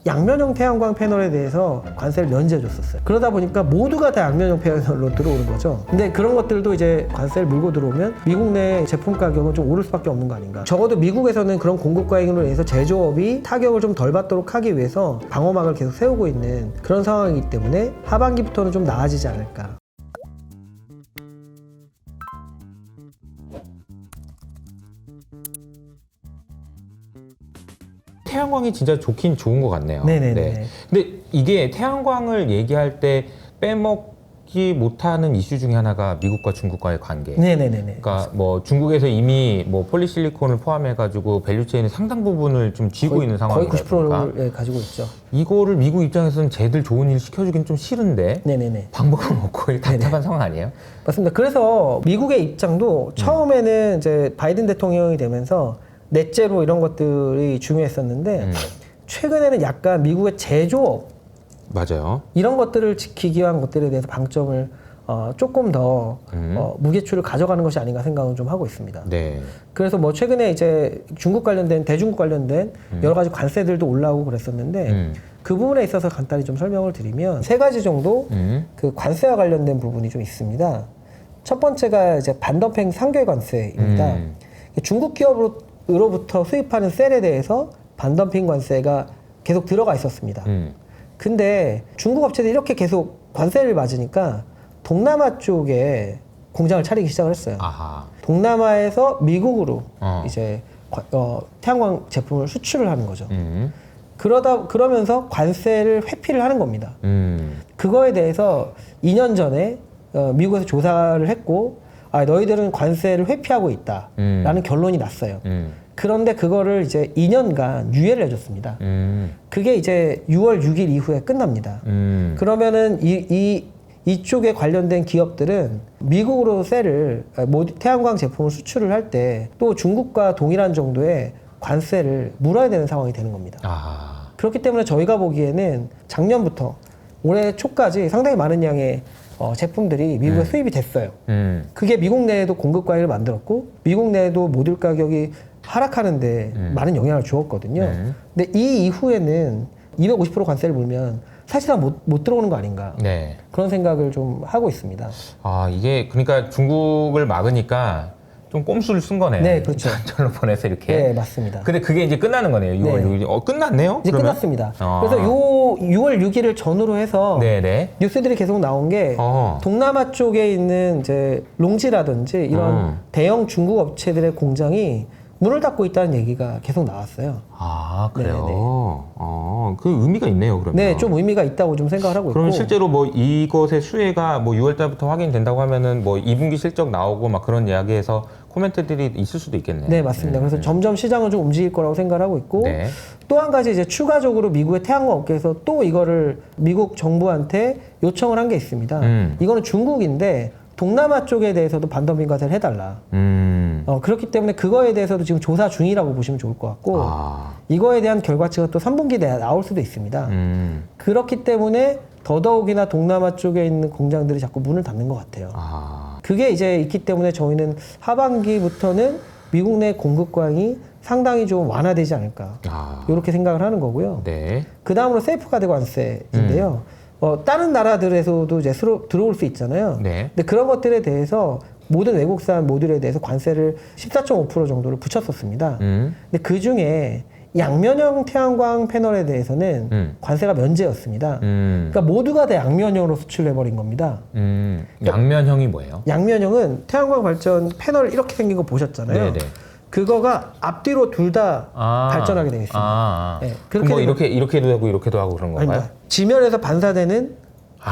양면형 태양광 패널에 대해서 관세를 면제해줬었어요. 그러다 보니까 모두가 다 양면형 패널로 들어오는 거죠. 근데 그런 것들도 이제 관세를 물고 들어오면 미국 내 제품 가격은 좀 오를 수밖에 없는 거 아닌가. 적어도 미국에서는 그런 공급 과잉으로 인해서 제조업이 타격을 좀 덜 받도록 하기 위해서 방어막을 계속 세우고 있는 그런 상황이기 때문에 하반기부터는 좀 나아지지 않을까. 태양광이 진짜 좋긴 좋은 것 같네요. 네네네. 네. 근데 이게 태양광을 얘기할 때 빼먹지 못하는 이슈 중에 하나가 미국과 중국과의 관계. 네네네. 그러니까 뭐 중국에서 이미 뭐 폴리실리콘을 포함해가지고 밸류체인의 상당 부분을 좀 쥐고 있는 거의 상황이다 보니까 90%를 가지고 있죠. 이거를 미국 입장에서는 쟤들 좋은 일 시켜주긴 좀 싫은데 네네네. 방법은 없고 답답한 상황 아니에요? 맞습니다. 그래서 미국의 입장도 처음에는 이제 바이든 대통령이 되면서 넷제로 이런 것들이 중요했었는데 최근에는 약간 미국의 제조업 맞아요. 이런 것들을 지키기 위한 것들에 대해서 방점을 조금 더 무게추를 가져가는 것이 아닌가 생각은 좀 하고 있습니다. 네. 그래서 뭐 최근에 이제 중국 관련된 대중국 관련된 여러 가지 관세들도 올라오고 그랬었는데 그 부분에 있어서 간단히 좀 설명을 드리면 세 가지 정도 그 관세와 관련된 부분이 좀 있습니다. 첫 번째가 이제 반덤핑 상계 관세입니다. 중국 기업으로부터 수입하는 셀에 대해서 반덤핑 관세가 계속 들어가 있었습니다. 근데 중국 업체들이 이렇게 계속 관세를 맞으니까 동남아 쪽에 공장을 차리기 시작을 했어요. 아하. 동남아에서 미국으로 이제 태양광 제품을 수출을 하는 거죠. 그러면서 관세를 회피를 하는 겁니다. 그거에 대해서 2년 전에 미국에서 조사를 했고 너희들은 관세를 회피하고 있다라는 결론이 났어요. 그런데 그거를 이제 2년간 유예를 해줬습니다. 그게 이제 6월 6일 이후에 끝납니다. 그러면은 이쪽에 관련된 기업들은 미국으로 셀을 태양광 제품을 수출을 할 때 또 중국과 동일한 정도의 관세를 물어야 되는 상황이 되는 겁니다. 아. 그렇기 때문에 저희가 보기에는 작년부터 올해 초까지 상당히 많은 양의 제품들이 미국에 수입이 됐어요. 그게 미국 내에도 공급 과잉을 만들었고 미국 내에도 모듈 가격이 하락하는데 많은 영향을 주었거든요. 근데 이 이후에는 250% 관세를 물면 사실상 못 들어오는 거 아닌가. 네. 그런 생각을 좀 하고 있습니다. 아, 이게 그러니까 중국을 막으니까 좀 꼼수를 쓴 거네요. 네, 그렇죠. 전로 보내서 이렇게. 네, 맞습니다. 근데 그게 이제 끝나는 거네요. 6월 네. 6일. 끝났네요? 이제 그러면? 끝났습니다. 그래서 요 6월 6일을 전후로 해서 네네. 뉴스들이 계속 나온 게 동남아 쪽에 있는 이제 롱지라든지 이런 대형 중국 업체들의 공장이 문을 닫고 있다는 얘기가 계속 나왔어요. 아, 그래요? 네네네. 그 의미가 있네요, 그러면. 네, 좀 의미가 있다고 좀 생각을 하고 그러면 있고. 실제로 뭐 이것의 수혜가 뭐 6월 달부터 확인된다고 하면은 뭐 2분기 실적 나오고 막 그런 이야기에서 코멘트들이 있을 수도 있겠네요. 네, 맞습니다. 그래서 점점 시장은 좀 움직일 거라고 생각을 하고 있고. 네. 또 한 가지 이제 추가적으로 미국의 태양광 업계에서 또 이거를 미국 정부한테 요청을 한 게 있습니다. 이거는 중국인데 동남아 쪽에 대해서도 반덤핑 관세를 해달라. 그렇기 때문에 그거에 대해서도 지금 조사 중이라고 보시면 좋을 것 같고 이거에 대한 결과치가 또 3분기에 나올 수도 있습니다. 그렇기 때문에 더더욱이나 동남아 쪽에 있는 공장들이 자꾸 문을 닫는 것 같아요. 그게 이제 있기 때문에 저희는 하반기부터는 미국 내 공급 과잉이 상당히 좀 완화되지 않을까 이렇게 생각을 하는 거고요. 네. 그 다음으로 세이프가드 관세인데요. 다른 나라들에서도 이제 들어올 수 있잖아요. 네. 근데 그런 것들에 대해서 모든 외국산 모듈에 대해서 관세를 14.5% 정도를 붙였었습니다. 근데 그 중에 양면형 태양광 패널에 대해서는 관세가 면제였습니다. 그러니까 모두가 다 양면형으로 수출해버린 겁니다. 양면형이 뭐예요? 양면형은 태양광 발전 패널 이렇게 생긴 거 보셨잖아요. 네네. 그거가 앞뒤로 둘 다 발전하게 되어 있습니다. 네, 그렇게 뭐 이렇게도 하고 이렇게도 하고 그런 건가요? 아닙니다. 지면에서 반사되는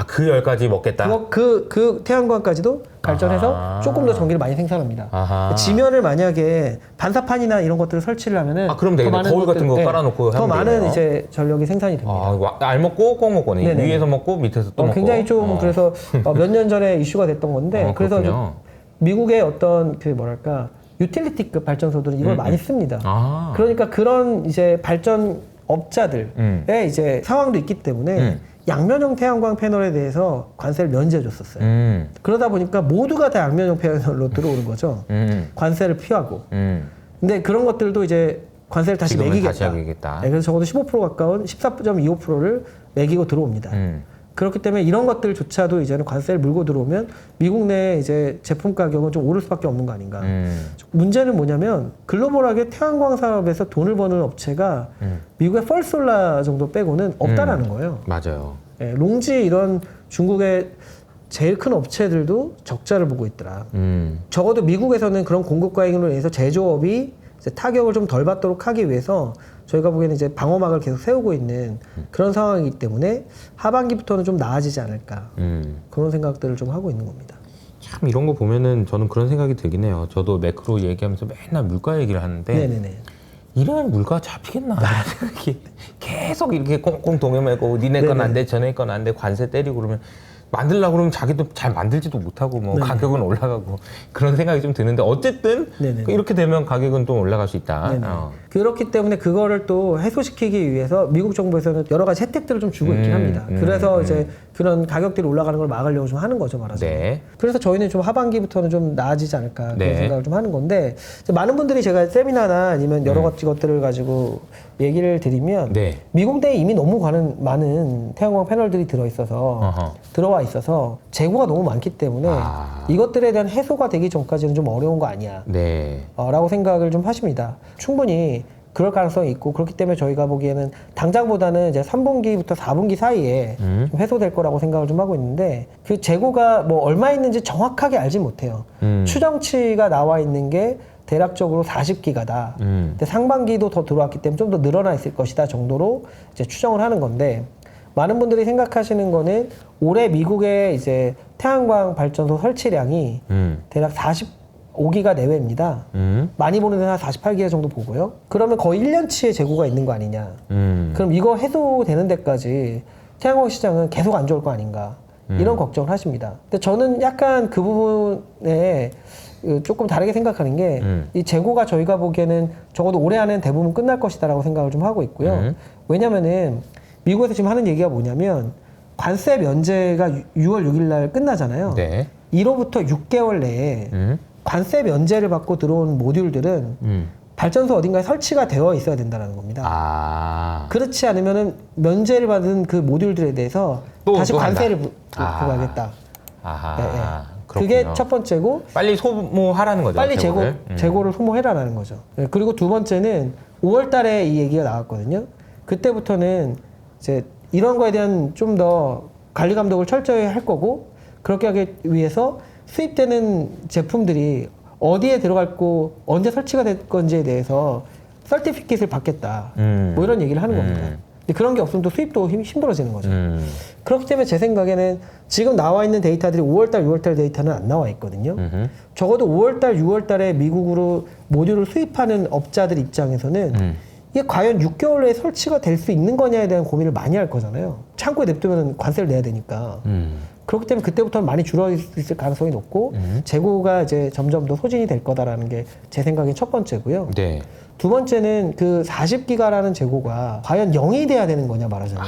그 열까지 먹겠다. 그 태양광까지도 발전해서 조금 더 전기를 많이 생산합니다. 지면을 만약에 반사판이나 이런 것들을 설치를 하면은 그럼 되겠네. 거울 같은 거 깔아놓고 더 하면 많은 되겠네요. 이제 전력이 생산이 됩니다. 알 먹고 꼭 먹거네. 네네. 위에서 먹고 밑에서 또 먹고. 굉장히 좀 그래서 몇 년 전에 이슈가 됐던 건데 그래서 그렇군요. 미국의 어떤 그 뭐랄까 유틸리티급 발전소들은 이걸 많이 씁니다. 그러니까 그런 이제 발전 업자들의 이제 상황도 있기 때문에 양면형 태양광 패널에 대해서 관세를 면제해줬었어요. 그러다 보니까 모두가 다 양면형 패널로 들어오는 거죠. 관세를 피하고. 근데 그런 것들도 이제 관세를 다시 지금은 매기겠다. 다시 하겠다. 네, 그래서 적어도 15% 가까운 14.25%를 매기고 들어옵니다. 그렇기 때문에 이런 것들조차도 이제는 관세를 물고 들어오면 미국 내 이제 제품 가격은 좀 오를 수밖에 없는 거 아닌가. 문제는 뭐냐면 글로벌하게 태양광 사업에서 돈을 버는 업체가 미국의 펄솔라 정도 빼고는 없다라는 거예요. 맞아요. 예, 롱지 이런 중국의 제일 큰 업체들도 적자를 보고 있더라. 적어도 미국에서는 그런 공급 과잉으로 인해서 제조업이 이제 타격을 좀 덜 받도록 하기 위해서 저희가 보기에는 이제 방어막을 계속 세우고 있는 그런 상황이기 때문에 하반기부터는 좀 나아지지 않을까 그런 생각들을 좀 하고 있는 겁니다. 참 이런 거 보면은 저는 그런 생각이 들긴 해요. 저도 매크로 얘기하면서 맨날 물가 얘기를 하는데 네네네. 이러면 물가 잡히겠나 이런 생각이 계속 이렇게 꽁꽁 동여매고 니네 건 안 돼, 저네 건 안 돼, 관세 때리고 그러면 만들려고 그러면 자기도 잘 만들지도 못하고 뭐 네네. 가격은 올라가고 그런 생각이 좀 드는데 어쨌든 네네. 이렇게 되면 가격은 또 올라갈 수 있다. 네네. 그렇기 때문에 그거를 또 해소시키기 위해서 미국 정부에서는 여러 가지 혜택들을 좀 주고 있긴 합니다. 그래서 이제 그런 가격들이 올라가는 걸 막으려고 좀 하는 거죠, 말하자면. 네. 그래서 저희는 좀 하반기부터는 좀 나아지지 않을까 그런 네. 생각을 좀 하는 건데 이제 많은 분들이 제가 세미나나 아니면 여러 가지 것들을 가지고 얘기를 드리면 네. 미국 내에 이미 너무 많은 태양광 패널들이 들어와 있어서 재고가 너무 많기 때문에 이것들에 대한 해소가 되기 전까지는 좀 어려운 거 아니야 네. 라고 생각을 좀 하십니다. 충분히 그럴 가능성이 있고 그렇기 때문에 저희가 보기에는 당장보다는 이제 3분기부터 4분기 사이에 좀 해소될 거라고 생각을 좀 하고 있는데 그 재고가 뭐 얼마 있는지 정확하게 알지 못해요. 추정치가 나와 있는 게 대략적으로 40기가다. 근데 상반기도 더 들어왔기 때문에 좀 더 늘어나 있을 것이다 정도로 이제 추정을 하는 건데 많은 분들이 생각하시는 거는 올해 미국의 이제 태양광 발전소 설치량이 대략 45기가 내외입니다. 많이 보는 데는 한 48기가 정도 보고요. 그러면 거의 1년치의 재고가 있는 거 아니냐. 그럼 이거 해소되는 데까지 태양광 시장은 계속 안 좋을 거 아닌가. 이런 걱정을 하십니다. 근데 저는 약간 그 부분에 조금 다르게 생각하는 게 이 재고가 저희가 보기에는 적어도 올해 안에는 대부분 끝날 것이다라고 생각을 좀 하고 있고요. 왜냐면은 미국에서 지금 하는 얘기가 뭐냐면 관세 면제가 6월 6일 날 끝나잖아요. 네. 이로부터 6개월 내에 관세 면제를 받고 들어온 모듈들은 발전소 어딘가에 설치가 되어 있어야 된다는 겁니다. 그렇지 않으면은 면제를 받은 그 모듈들에 대해서 다시 또 관세를 부과하겠다. 아하. 예, 예. 그렇군요. 그게 첫 번째고 빨리 소모하라는 거죠. 빨리 재고를. 재고를 소모해라라는 거죠. 예, 그리고 두 번째는 5월 달에 이 얘기가 나왔거든요. 그때부터는 이제 이런 거에 대한 좀 더 관리 감독을 철저히 할 거고 그렇게 하기 위해서 수입되는 제품들이 어디에 들어갈고 언제 설치가 될 건지에 대해서 서티피킷을 받겠다. 뭐 이런 얘기를 하는 겁니다. 근데 그런 게 없으면 또 수입도 힘들어지는 거죠. 그렇기 때문에 제 생각에는 지금 나와 있는 데이터들이 5월달, 6월달 데이터는 안 나와 있거든요. 적어도 5월달, 6월달에 미국으로 모듈을 수입하는 업자들 입장에서는 이게 과연 6개월 내에 설치가 될 수 있는 거냐에 대한 고민을 많이 할 거잖아요. 창고에 냅두면 관세를 내야 되니까. 그렇기 때문에 그때부터는 많이 줄어들 가능성이 높고 재고가 이제 점점 더 소진이 될 거다라는 게 제 생각엔 첫 번째고요. 네. 두 번째는 그 40기가라는 재고가 과연 0이 돼야 되는 거냐 말하자면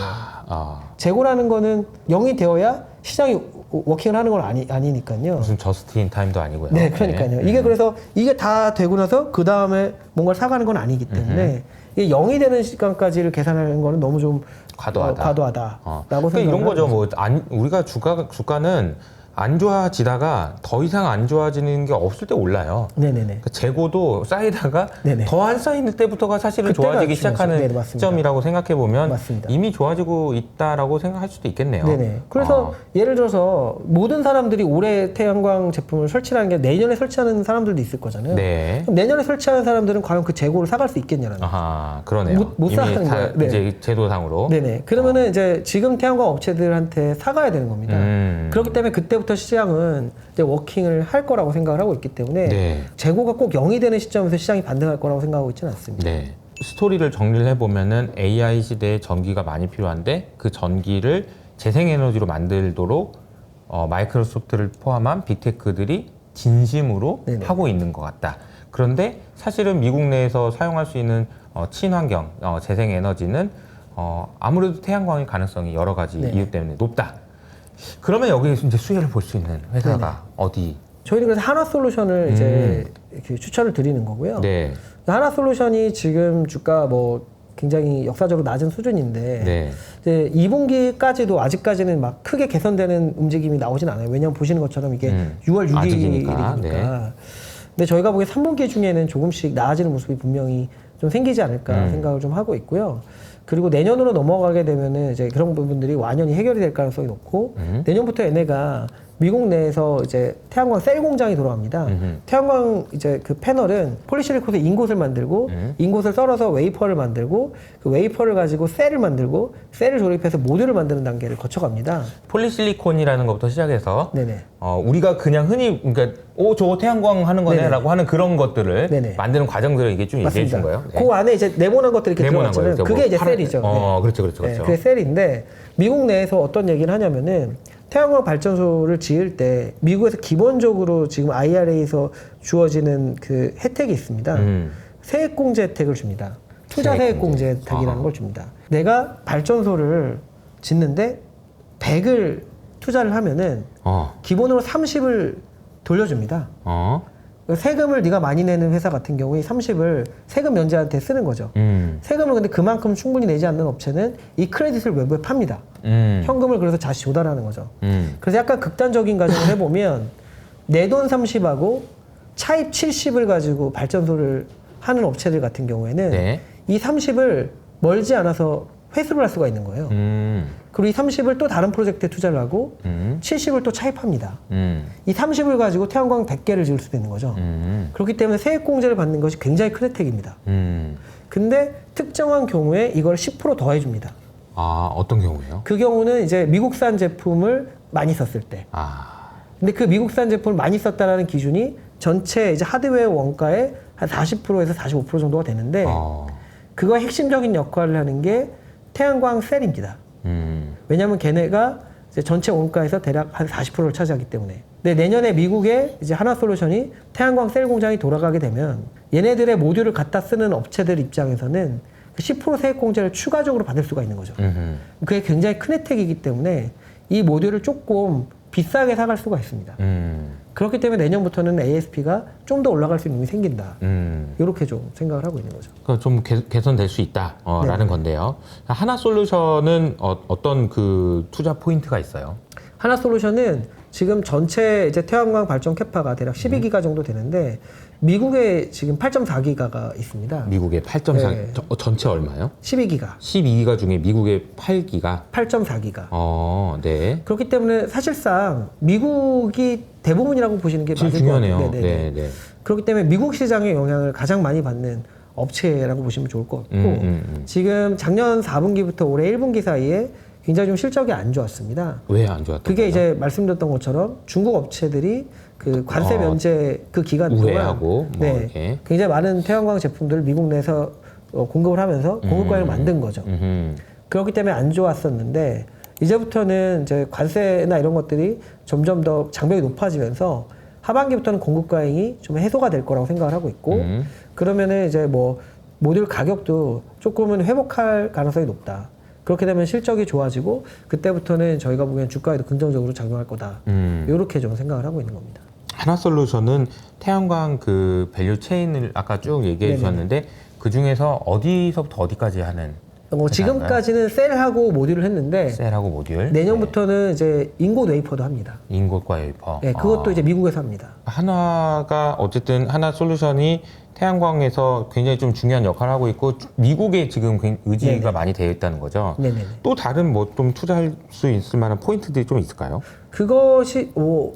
재고라는 거는 0이 되어야 시장이 워킹을 하는 건 아니니까요. 무슨 저스트 인 타임도 아니고요. 네, 그러니까요. 이게 그래서 이게 다 되고 나서 그 다음에 뭔가를 사가는 건 아니기 때문에 이게 0이 되는 시간까지를 계산하는 거는 너무 좀 과도하다라고 그러니까 이런 거죠. 뭐 우리가 주가는 안 좋아지다가 더 이상 안 좋아지는 게 없을 때 올라요. 네네네. 그러니까 재고도 쌓이다가 네네. 더 안 쌓이는 때부터가 사실은 그때가 좋아지기 중요하죠. 시작하는 네, 맞습니다. 시점이라고 생각해 보면 맞습니다. 이미 좋아지고 있다라고 생각할 수도 있겠네요. 네네. 그래서 예를 들어서 모든 사람들이 올해 태양광 제품을 설치하는 게 내년에 설치하는 사람들도 있을 거잖아요. 네. 그럼 내년에 설치하는 사람들은 과연 그 재고를 사갈 수 있겠냐는. 아하, 그러네요. 못 이미 사는 다 거예요. 네. 이제 제도상으로. 네네. 그러면은 이제 지금 태양광 업체들한테 사가야 되는 겁니다. 그렇기 때문에 그때부터 시장은 이제 워킹을 할 거라고 생각을 하고 있기 때문에 네. 재고가 꼭 0이 되는 시점에서 시장이 반등할 거라고 생각하고 있지는 않습니다. 네. 스토리를 정리를 해보면은 AI 시대에 전기가 많이 필요한데 그 전기를 재생에너지로 만들도록 마이크로소프트를 포함한 빅테크들이 진심으로 네네. 하고 있는 것 같다. 그런데 사실은 미국 내에서 사용할 수 있는 친환경 재생에너지는 아무래도 태양광의 가능성이 여러 가지 네네. 이유 때문에 높다. 그러면 여기에서 이제 수혜를 볼 수 있는 회사가 어디 저희는 그래서 한화솔루션을 이제 이렇게 추천을 드리는 거고요. 네. 한화솔루션이 지금 주가 뭐 굉장히 역사적으로 낮은 수준인데 네. 이제 2분기까지도 아직까지는 막 크게 개선되는 움직임이 나오진 않아요. 왜냐하면 보시는 것처럼 이게 6월 6일이니까. 아직이니까. 네. 근데 저희가 보기에 3분기 중에는 조금씩 나아지는 모습이 분명히 좀 생기지 않을까 생각을 좀 하고 있고요. 그리고 내년으로 넘어가게 되면은 이제 그런 부분들이 완연히 해결이 될 가능성이 높고 내년부터 얘네가 미국 내에서 이제 태양광 셀 공장이 돌아갑니다. 태양광 이제 그 패널은 폴리실리콘에서 인곳을 만들고 인곳을 썰어서 웨이퍼를 만들고 그 웨이퍼를 가지고 셀을 만들고 셀을 조립해서 모듈을 만드는 단계를 거쳐갑니다. 폴리실리콘이라는 것부터 시작해서 네네. 우리가 그냥 흔히 그러니까 저거 태양광 하는 거네라고 하는 그런 것들을 네네. 만드는 과정들을 이게 좀 얘기해 주신 거예요. 네. 그 안에 이제 네모난 것들이 이렇게 네모난 들어가잖아요. 거예요. 그게 뭐 이제 파란- 셀이죠. 그렇죠, 그렇죠, 네, 그렇죠. 그게 셀인데 미국 내에서 어떤 얘기를 하냐면은 태양광 발전소를 지을 때 미국에서 기본적으로 지금 IRA에서 주어지는 그 혜택이 있습니다. 세액공제 혜택을 줍니다. 투자 세액공제 혜택이라는 걸 줍니다. 내가 발전소를 짓는데 100을 투자를 하면은 기본으로 30을 돌려줍니다. 세금을 네가 많이 내는 회사 같은 경우에 30을 세금 면제한테 쓰는 거죠. 세금을 근데 그만큼 충분히 내지 않는 업체는 이 크레딧을 외부에 팝니다. 현금을 그래서 다시 조달하는 거죠. 그래서 약간 극단적인 가정을 해보면 내 돈 30하고 차입 70을 가지고 발전소를 하는 업체들 같은 경우에는 네. 이 30을 멀지 않아서 회수를 할 수가 있는 거예요. 그리고 이 30을 또 다른 프로젝트에 투자를 하고 70을 또 차입합니다. 이 30을 가지고 태양광 100개를 지을 수도 있는 거죠. 그렇기 때문에 세액공제를 받는 것이 굉장히 큰 혜택입니다. 근데 특정한 경우에 이걸 10% 더해줍니다. 아, 어떤 경우예요? 그 경우는 이제 미국산 제품을 많이 썼을 때. 근데 그 미국산 제품을 많이 썼다라는 기준이 전체 이제 하드웨어 원가의 한 40%에서 45% 정도가 되는데 그거의 핵심적인 역할을 하는 게 태양광 셀입니다. 왜냐하면 걔네가 이제 전체 원가에서 대략 한 40%를 차지하기 때문에. 근데 내년에 미국에 이제 한화솔루션이 태양광 셀 공장이 돌아가게 되면 얘네들의 모듈을 갖다 쓰는 업체들 입장에서는 그 10% 세액 공제를 추가적으로 받을 수가 있는 거죠. 그게 굉장히 큰 혜택이기 때문에 이 모듈을 조금 비싸게 사갈 수가 있습니다. 그렇기 때문에 내년부터는 ASP가 좀 더 올라갈 수 있는 힘이 생긴다. 이렇게 좀 생각을 하고 있는 거죠. 그러니까 좀 개선될 수 있다라는 건데요. 하나솔루션은 어떤 그 투자 포인트가 있어요? 한화솔루션은 지금 전체 이제 태양광 발전 캐파가 대략 12기가 정도 되는데 미국에 지금 8.4기가가 있습니다. 미국의 8.4, 네. 전체 얼마요? 12기가. 12기가 중에 미국의 8기가? 8.4기가. 네. 그렇기 때문에 사실상 미국이 대부분이라고 보시는 게 제일 맞을 것 같아요. 중요하네요. 네. 그렇기 때문에 미국 시장의 영향을 가장 많이 받는 업체라고 보시면 좋을 것 같고 지금 작년 4분기부터 올해 1분기 사이에 굉장히 좀 실적이 안 좋았습니다. 왜 안 좋았던 그게 거예요? 이제 말씀드렸던 것처럼 중국 업체들이 그 관세 면제 그 기간 동안 우회하고 뭐 이렇게. 굉장히 많은 태양광 제품들을 미국 내에서 공급을 하면서 공급관을 만든 거죠. 그렇기 때문에 안 좋았었는데 이제부터는 이제 관세나 이런 것들이 점점 더 장벽이 높아지면서 하반기부터는 공급 과잉이 좀 해소가 될 거라고 생각을 하고 있고 그러면은 이제 뭐 모듈 가격도 조금은 회복할 가능성이 높다. 그렇게 되면 실적이 좋아지고 그때부터는 저희가 보기엔 주가에도 긍정적으로 작용할 거다. 이렇게 좀 생각을 하고 있는 겁니다. 하나솔루션은 태양광 그 밸류 체인을 아까 쭉 얘기해 주셨는데 그 중에서 어디서부터 어디까지 하는 지금까지는 셀하고 모듈을 했는데 셀하고 모듈 내년부터는 이제 인곳 웨이퍼도 합니다. 인곳과 웨이퍼. 네, 그것도 이제 미국에서 합니다. 하나가 어쨌든 하나솔루션이 태양광에서 굉장히 좀 중요한 역할을 하고 있고 미국에 지금 의지가 네네. 많이 되어 있다는 거죠. 네네. 또 다른 뭐 좀 투자할 수 있을 만한 포인트들이 좀 있을까요? 그것이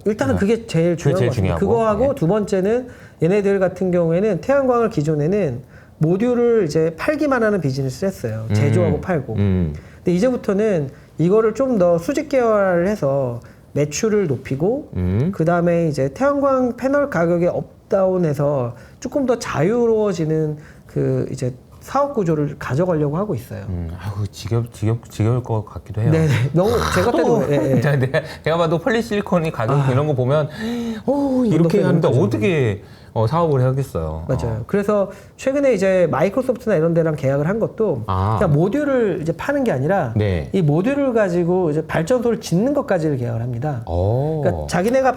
일단은 그게 제일 중요한 제일 것 같습니다. 중요하고. 그거하고 네. 두 번째는 얘네들 같은 경우에는 태양광을 기존에는 모듈을 이제 팔기만 하는 비즈니스를 했어요. 제조하고 팔고. 근데 이제부터는 이거를 좀 더 수직 계열화를 해서 매출을 높이고 그 다음에 이제 태양광 패널 가격의 업다운에서 조금 더 자유로워지는 그 이제 사업 구조를 가져가려고 하고 있어요. 아우 지겨울 것 같기도 해요. 네, 너무 제가 때도 내가 봐도 폴리실리콘이 가격 이런 거 보면 이렇게 너무 하는데 높아지는 어떻게 사업을 하겠어요. 맞아요. 그래서 최근에 이제 마이크로소프트나 이런 데랑 계약을 한 것도 그냥 모듈을 이제 파는 게 아니라 네. 이 모듈을 가지고 이제 발전소를 짓는 것까지를 계약을 합니다. 그러니까 자기네가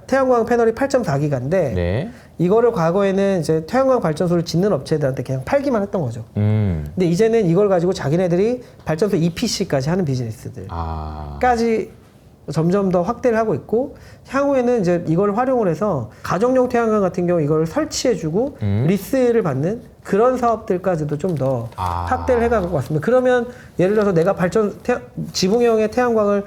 태양광 패널이 8.4기가인데 네. 이거를 과거에는 이제 태양광 발전소를 짓는 업체들한테 그냥 팔기만 했던 거죠. 근데 이제는 이걸 가지고 자기네들이 발전소 EPC까지 하는 비즈니스들까지 점점 더 확대를 하고 있고, 향후에는 이제 이걸 활용을 해서 가정용 태양광 같은 경우 이걸 설치해주고 리스를 받는 그런 사업들까지도 좀 더 확대를 해가고 왔습니다. 그러면 예를 들어서 내가 지붕형의 태양광을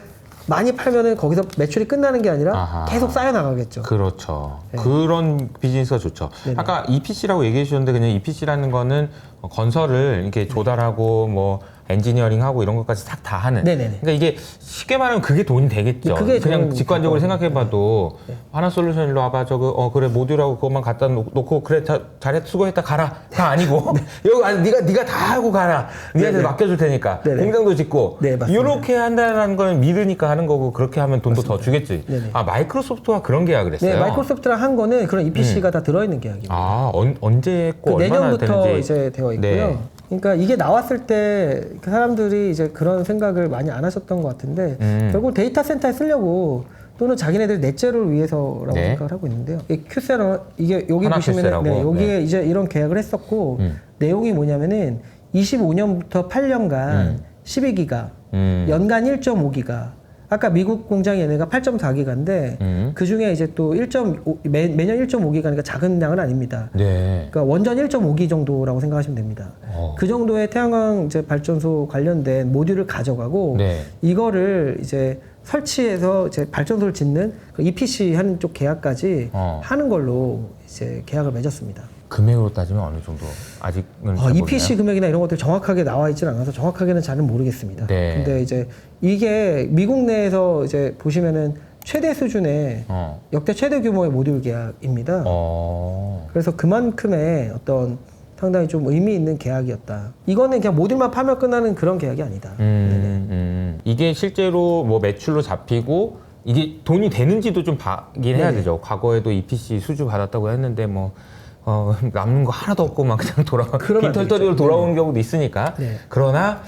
많이 팔면은 거기서 매출이 끝나는 게 아니라 계속 쌓여 나가겠죠. 그렇죠. 네. 그런 비즈니스가 좋죠. 네네. 아까 EPC라고 얘기해 주셨는데 그냥 EPC라는 거는 건설을 이렇게 조달하고 뭐 엔지니어링하고 이런 것까지 싹 다 하는. 네네네. 그러니까 이게 쉽게 말하면 그게 돈이 되겠죠. 그게 그냥 돈 직관적으로 될 생각해봐도 하나솔루션 일로 와봐. 그래 모듈하고 그것만 갖다 놓고 그래 잘했 수고했다 가라. 다 아니고 여기 아니 네가 다 하고 가라. 니한테 맡겨줄 테니까 네네. 공장도 짓고 네, 맞습니다. 이렇게 한다는 건 믿으니까 하는 거고 그렇게 하면 돈도 더 주겠지. 네네. 마이크로소프트와 그런 계약을 했어요. 네, 마이크로소프트랑 한 거는 그런 EPC가 다 들어있는 계약입니다. 언제 했고 그 얼마나 내년부터 되는지. 이제 되어 있고요. 네. 그러니까 이게 나왔을 때 그 사람들이 이제 그런 생각을 많이 안 하셨던 것 같은데 결국 데이터 센터에 쓰려고 또는 자기네들 넷제로를 위해서라고 네. 생각을 하고 있는데요. 이 큐세러 이게 여기 하나 보시면 큐세라고? 여기에 네. 이제 이런 계약을 했었고 내용이 뭐냐면은 25년부터 8년간 12기가 연간 1.5기가 아까 미국 공장 얘네가 8.4기가인데 그 중에 이제 또 매년 1.5기가니까 작은 양은 아닙니다. 네. 그러니까 원전 1.5기 정도라고 생각하시면 됩니다. 그 정도의 태양광 이제 발전소 관련된 모듈을 가져가고 네. 이거를 이제 설치해서 이제 발전소를 짓는 그 EPC 하는 쪽 계약까지 하는 걸로 이제 계약을 맺었습니다. 금액으로 따지면 어느 정도 아직은 잘 EPC 모르나요? 금액이나 이런 것들 정확하게 나와 있지는 않아서 정확하게는 잘은 모르겠습니다. 네. 근데 이제 이게 미국 내에서 이제 보시면은 최대 수준의 역대 최대 규모의 모듈 계약입니다. 그래서 그만큼의 어떤 상당히 좀 의미 있는 계약이었다. 이거는 그냥 모듈만 파면 끝나는 그런 계약이 아니다. 이게 실제로 뭐 매출로 잡히고 이게 돈이 되는지도 좀 봐긴 해야 되죠. 과거에도 EPC 수주 받았다고 했는데 뭐 남는 거 하나도 없고 막 그냥 빈털터리로 돌아오는 경우도 있으니까. 네. 그러나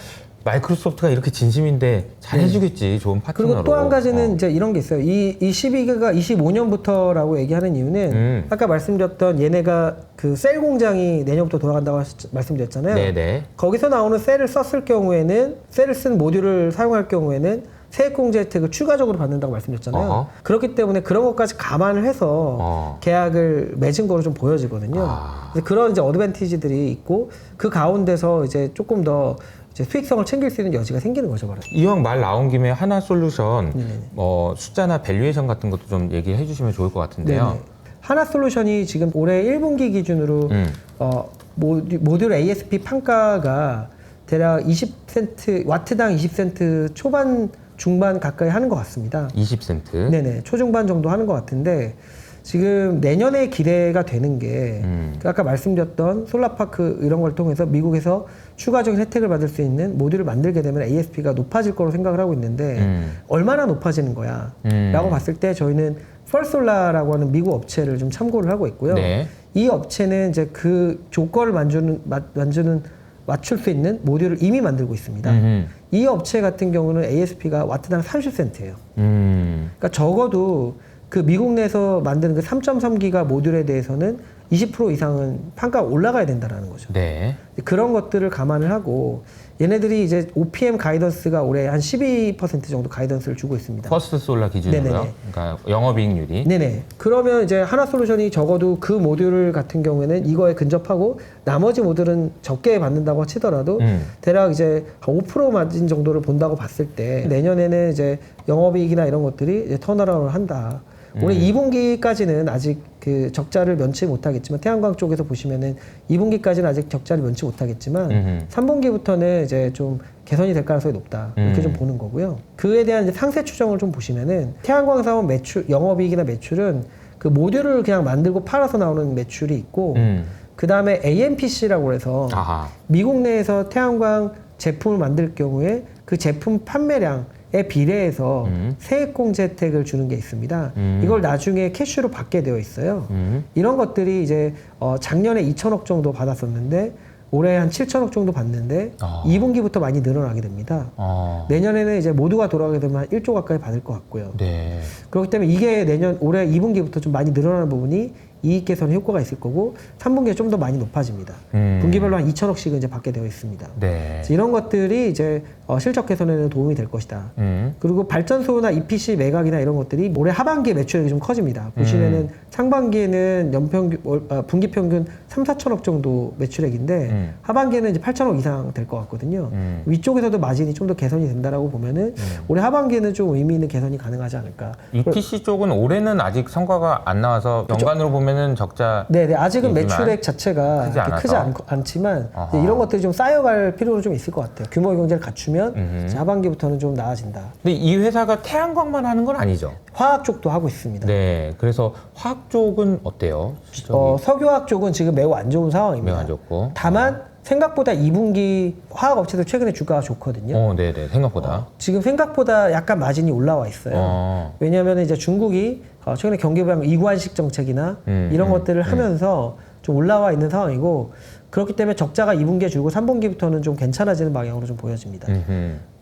마이크로소프트가 이렇게 진심인데 잘 해주겠지. 좋은 파트너로. 그리고 또 한 가지는 이제 이런 게 있어요. 이 12기가 25년부터라고 얘기하는 이유는 아까 말씀드렸던 얘네가 그 셀 공장이 내년부터 돌아간다고 말씀드렸잖아요. 네네. 거기서 나오는 셀을 썼을 경우에는 셀을 쓴 모듈을 사용할 경우에는 세액공제 혜택을 추가적으로 받는다고 말씀드렸잖아요. 그렇기 때문에 그런 것까지 감안을 해서 계약을 맺은 거로 좀 보여지거든요. 그래서 그런 이제 어드밴티지들이 있고 그 가운데서 이제 조금 더 이제 수익성을 챙길 수 있는 여지가 생기는 거죠, 말하자면. 이왕 말 나온 김에 하나솔루션 숫자나 밸류에이션 같은 것도 좀 얘기해 주시면 좋을 것 같은데요. 네네. 하나솔루션이 지금 올해 1분기 기준으로 모듈 ASP 판가가 대략 20센트, 와트당 20센트 초반 중반 가까이 하는 것 같습니다. 20센트? 네네. 초중반 정도 하는 것 같은데 지금 내년에 기대가 되는 게 아까 말씀드렸던 솔라파크 이런 걸 통해서 미국에서 추가적인 혜택을 받을 수 있는 모듈을 만들게 되면 ASP가 높아질 거로 생각을 하고 있는데 얼마나 높아지는 거야? 라고 봤을 때 저희는 펄솔라라고 하는 미국 업체를 좀 참고를 하고 있고요. 네. 이 업체는 이제 그 조건을 맞출 수 있는 모듈을 이미 만들고 있습니다. 이 업체 같은 경우는 ASP가 와트당 30센트예요. 그러니까 적어도 그 미국 내에서 만드는 그 3.3기가 모듈에 대해서는 20% 이상은 판가가 올라가야 된다는 거죠. 네. 그런 것들을 감안을 하고 얘네들이 이제 OPM 가이던스가 올해 한 12% 정도 가이던스를 주고 있습니다. 퍼스트 솔라 기준으로요? 네네네. 그러니까 영업이익률이? 네네. 그러면 이제 하나솔루션이 적어도 그 모듈 같은 경우에는 이거에 근접하고 나머지 모듈은 적게 받는다고 치더라도 대략 이제 한 5% 마진 정도를 본다고 봤을 때 내년에는 이제 영업이익이나 이런 것들이 이제 턴어라운을 한다. 올해 2분기까지는 아직 그 적자를 면치 못하겠지만 태양광 쪽에서 보시면은 2분기까지는 아직 적자를 면치 못하겠지만 3분기부터는 이제 좀 개선이 될 가능성이 높다 이렇게 좀 보는 거고요. 그에 대한 이제 상세 추정을 좀 보시면은 태양광 사업 매출, 영업이익이나 매출은 그 모듈을 그냥 만들고 팔아서 나오는 매출이 있고 그 다음에 AMPC라고 해서 미국 내에서 태양광 제품을 만들 경우에 그 제품 판매량에 비례해서 세액공제 혜택을 주는 게 있습니다. 이걸 나중에 캐시로 받게 되어 있어요. 이런 것들이 이제 작년에 2천억 정도 받았었는데 올해 한 7천억 정도 받는데 2분기부터 많이 늘어나게 됩니다. 내년에는 이제 모두가 돌아가게 되면 한 1조 가까이 받을 것 같고요. 네. 그렇기 때문에 이게 올해 2분기부터 좀 많이 늘어나는 부분이 이익 개선에 효과가 있을 거고 3분기에 좀 더 많이 높아집니다. 분기별로 한 2천억씩은 이제 받게 되어 있습니다. 네. 그래서 이런 것들이 이제 실적 개선에는 도움이 될 것이다. 그리고 발전소나 EPC 매각이나 이런 것들이 올해 하반기에 매출액이 좀 커집니다. 보시면은 상반기에는 분기 평균 3, 4천억 정도 매출액인데 하반기에는 이제 8천억 이상 될 것 같거든요. 위쪽에서도 마진이 좀 더 개선이 된다라고 보면은 올해 하반기에는 좀 의미 있는 개선이 가능하지 않을까. EPC 쪽은 올해는 아직 성과가 안 나와서 연간으로 보면은 적자. 네, 아직은 매출액 자체가 크지 않지만 이런 것들이 좀 쌓여갈 필요는 좀 있을 것 같아요. 규모 경제를 갖추면 이제 하반기부터는 좀 나아진다. 근데 이 회사가 태양광만 하는 건 아니죠? 화학 쪽도 하고 있습니다. 네, 그래서 화학 쪽은 어때요? 석유화학 쪽은 지금 매우 안 좋은 상황입니다. 매우 안 좋고. 다만 생각보다 2분기 화학 업체들 최근에 주가가 좋거든요. 네네, 생각보다. 지금 생각보다 약간 마진이 올라와 있어요. 왜냐하면 이제 중국이 최근에 경기부양 이관식 정책이나 이런 것들을 하면서 좀 올라와 있는 상황이고 그렇기 때문에 적자가 2분기에 줄고 3분기부터는 좀 괜찮아지는 방향으로 좀 보여집니다.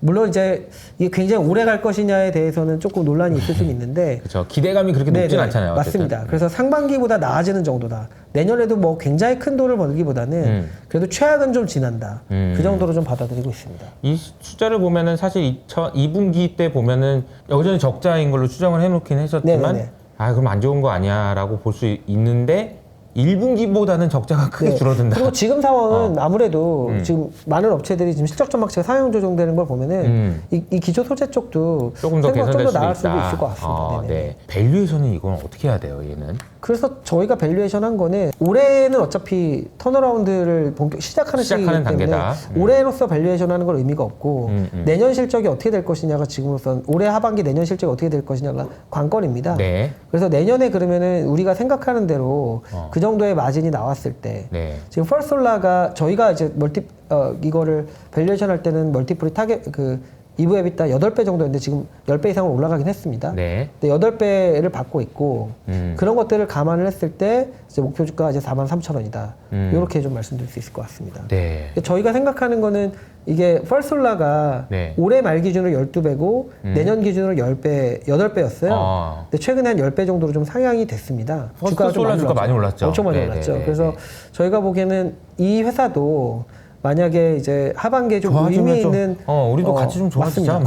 물론 이제 이게 굉장히 오래 갈 것이냐에 대해서는 조금 논란이 있을 수는 있는데 그렇죠. 기대감이 그렇게 높진 않잖아요. 맞습니다. 어쨌든. 그래서 상반기보다 나아지는 정도다. 내년에도 뭐 굉장히 큰 돈을 벌기보다는 그래도 최악은 좀 지난다. 그 정도로 좀 받아들이고 있습니다. 이 숫자를 보면은 사실 2분기 때 보면은 여전히 적자인 걸로 추정을 해놓긴 했었지만 네네네. 그럼 안 좋은 거 아니야라고 볼 수 있는데 1분기보다는 적자가 크게 줄어든다. 그리고 지금 상황은 아무래도 지금 많은 업체들이 지금 실적 전망치가 상향 조정되는 걸 보면은 이 기초 소재 쪽도 조금 더 개선될 수도 나을 있다. 수도 있을 것 같습니다. 네. 밸류에이션은 이건 어떻게 해야 돼요, 얘는? 그래서 저희가 밸류에이션 한 거는 올해는 어차피 턴어라운드를 시작하는 시기이기 때문에 단계다. 올해로서 밸류에이션 하는 건 의미가 없고 내년 실적이 어떻게 될 것이냐가 지금으로선 올해 하반기 내년 실적이 어떻게 될 것이냐가 관건입니다. 네. 그래서 내년에 그러면은 우리가 생각하는 대로 그 정도의 마진이 나왔을 때 네. 지금 펄솔라가 저희가 이제 이거를 밸류에이션 할 때는 멀티플이 이브 에비타 8배 정도였는데 지금 10배 이상으로 올라가긴 했습니다. 네. 근데 8배를 받고 있고 그런 것들을 감안을 했을 때 이제 목표 주가가 이제 43,000원이다. 이렇게 좀 말씀드릴 수 있을 것 같습니다. 네. 저희가 생각하는 거는 이게 펄솔라가 네. 올해 말 기준으로 12배고 내년 기준으로 8배였어요. 근데 최근에 한 10배 정도로 좀 상향이 됐습니다. 주가가 많이 올랐죠. 엄청 많이 올랐죠. 그래서 저희가 보기에는 이 회사도 만약에 이제 하반기에 좀 의미 있는 우리도 같이 좀 좋아지자.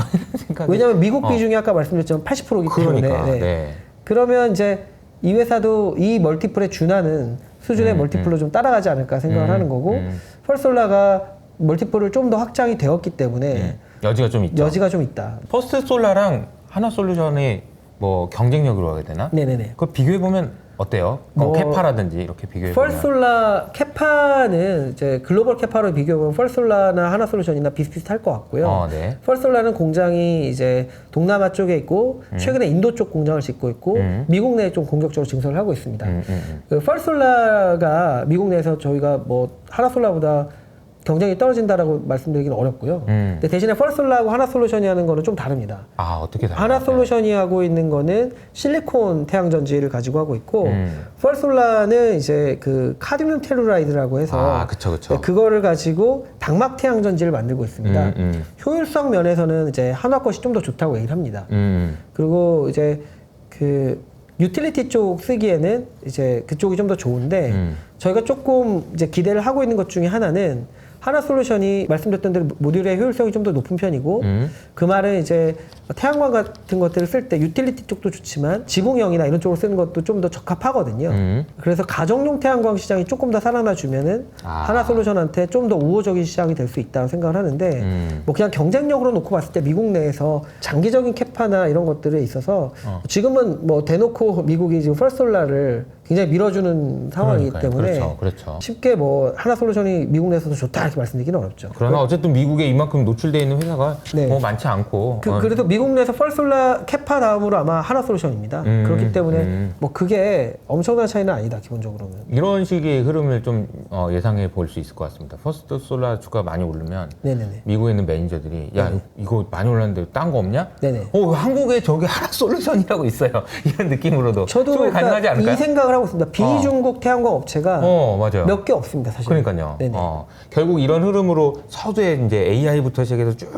왜냐하면 미국 비중이 아까 말씀드렸지만 80%이기 때문에 그러니까. 그러면 이제 이 회사도 이 멀티플에 준하는 수준의 멀티플로 좀 따라가지 않을까 생각을 하는 거고 펄솔라가 멀티플을 좀 더 확장이 되었기 때문에 여지가 좀 있죠. 여지가 좀 있다. 퍼스트 솔라랑 하나솔루션의 뭐 경쟁력으로 하게 되나? 네네네. 그거 비교해 보면 어때요? 캐파라든지 이렇게 비교해 보면. 펄솔라 캐파는 이제 글로벌 캐파로 비교하면 펄솔라나 하나솔루션이나 비슷비슷할 것 같고요. 네. 펄솔라는 공장이 이제 동남아 쪽에 있고 최근에 인도 쪽 공장을 짓고 있고 미국 내에 좀 공격적으로 증설을 하고 있습니다. 그 펄솔라가 미국 내에서 저희가 뭐 하나솔라보다 경쟁이 떨어진다라고 말씀드리기는 어렵고요. 근데 대신에 펄솔라하고 하나솔루션이 하는 거는 좀 다릅니다. 어떻게 다르요? 하나솔루션이 하고 있는 거는 실리콘 태양전지를 가지고 하고 있고 펄솔라는 이제 그 카드뮴 텔루라이드라고 해서 그쵸. 그거를 가지고 당막 태양전지를 만들고 있습니다. 효율성 면에서는 이제 한화 것이 좀 더 좋다고 얘기를 합니다. 그리고 이제 그 유틸리티 쪽 쓰기에는 이제 그쪽이 좀 더 좋은데 저희가 조금 이제 기대를 하고 있는 것 중에 하나는 하나솔루션이 말씀드렸던 대로 모듈의 효율성이 좀 더 높은 편이고 그 말은 이제 태양광 같은 것들을 쓸 때 유틸리티 쪽도 좋지만 지붕형이나 이런 쪽으로 쓰는 것도 좀 더 적합하거든요. 그래서 가정용 태양광 시장이 조금 더 살아나 주면은 하나솔루션한테 좀 더 우호적인 시장이 될 수 있다고 생각을 하는데 뭐 그냥 경쟁력으로 놓고 봤을 때 미국 내에서 장기적인 캐파나 이런 것들에 있어서 지금은 뭐 대놓고 미국이 지금 펄솔라를 굉장히 밀어주는 상황이기 그러니까요. 때문에 그렇죠. 쉽게 뭐 하나솔루션이 미국 내에서도 좋다 이렇게 말씀드리기는 어렵죠. 그러나 어쨌든 미국에 이만큼 노출되어 있는 회사가 네. 많지 않고 그래도 미국 내에서 펄솔라 캐파 다음으로 아마 하나솔루션입니다. 그렇기 때문에 뭐 그게 엄청난 차이는 아니다 기본적으로는. 이런 식의 흐름을 좀 예상해 볼 수 있을 것 같습니다. 퍼스트 솔라 주가 많이 오르면 네네네. 미국에 있는 매니저들이 야 이거 많이 올랐는데 딴 거 없냐? 네네. 한국에 저기 하나솔루션이라고 있어요. 이런 느낌으로도 저도 충분히 가능하지 않을까요? 이 생각을 하고 있습니다. 비중국 태양광 업체가 맞아요. 몇 개 없습니다, 사실. 그러니까요. 네네. 결국 이런 흐름으로 서두에 이제 AI부터 시작해서 쭉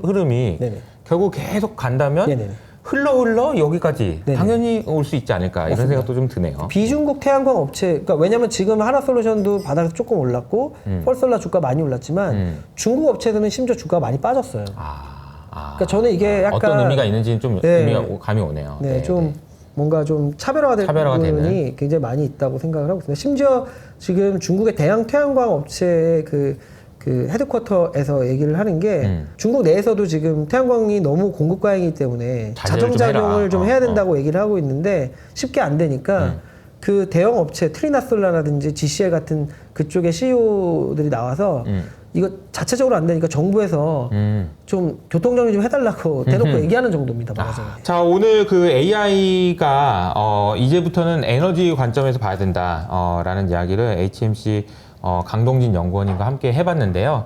흐름이 네네. 결국 계속 간다면 네네. 흘러 여기까지 네네. 당연히 올 수 있지 않을까 이런 맞습니다. 생각도 좀 드네요. 비중국 태양광 업체, 그러니까 왜냐면 지금 하나솔루션도 바닥에서 조금 올랐고 펄솔라 주가 많이 올랐지만 중국 업체들은 심지어 주가가 많이 빠졌어요. 그러니까 저는 이게 약간 어떤 의미가 있는지는 좀 네. 의미가 감이 오네요. 네, 좀 뭔가 좀 차별화된 차별화가 부분이 되는. 굉장히 많이 있다고 생각을 하고 있습니다. 심지어 지금 중국의 대양 태양광 업체의 그 헤드쿼터에서 얘기를 하는 게 중국 내에서도 지금 태양광이 너무 공급 과잉이기 때문에 자제를 좀 자정작용을 해라. 좀 해야 된다고 얘기를 하고 있는데 쉽게 안 되니까 그 대형 업체 트리나솔라라든지 GCL 같은 그쪽의 CEO들이 나와서 이거 자체적으로 안 되니까 정부에서 좀 교통정리 좀 해달라고 대놓고 얘기하는 정도입니다. 말하자면. 자, 오늘 그 AI가 이제부터는 에너지 관점에서 봐야 된다라는 이야기를 HMC 강동진 연구원님과 함께 해봤는데요.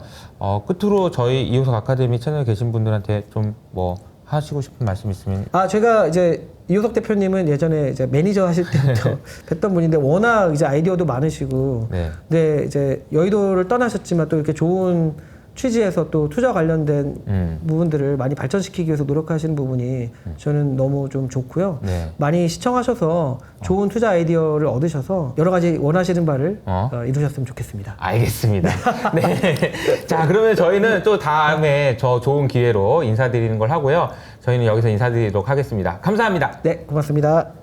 끝으로 저희 이호석 아카데미 채널에 계신 분들한테 좀 뭐 하시고 싶은 말씀 있으면. 제가 이제 이호석 대표님은 예전에 이제 매니저 하실 때부터 뵀던 분인데 워낙 이제 아이디어도 많으시고, 네. 근데 이제 여의도를 떠나셨지만 또 이렇게 좋은 취지에서 또 투자 관련된 부분들을 많이 발전시키기 위해서 노력하시는 부분이 저는 너무 좀 좋고요. 네. 많이 시청하셔서 좋은 투자 아이디어를 얻으셔서 여러 가지 원하시는 바를 이루셨으면 좋겠습니다. 알겠습니다. 네. 자, 그러면 저희는 또 다음에 저 좋은 기회로 인사드리는 걸 하고요. 저희는 여기서 인사드리도록 하겠습니다. 감사합니다. 네, 고맙습니다.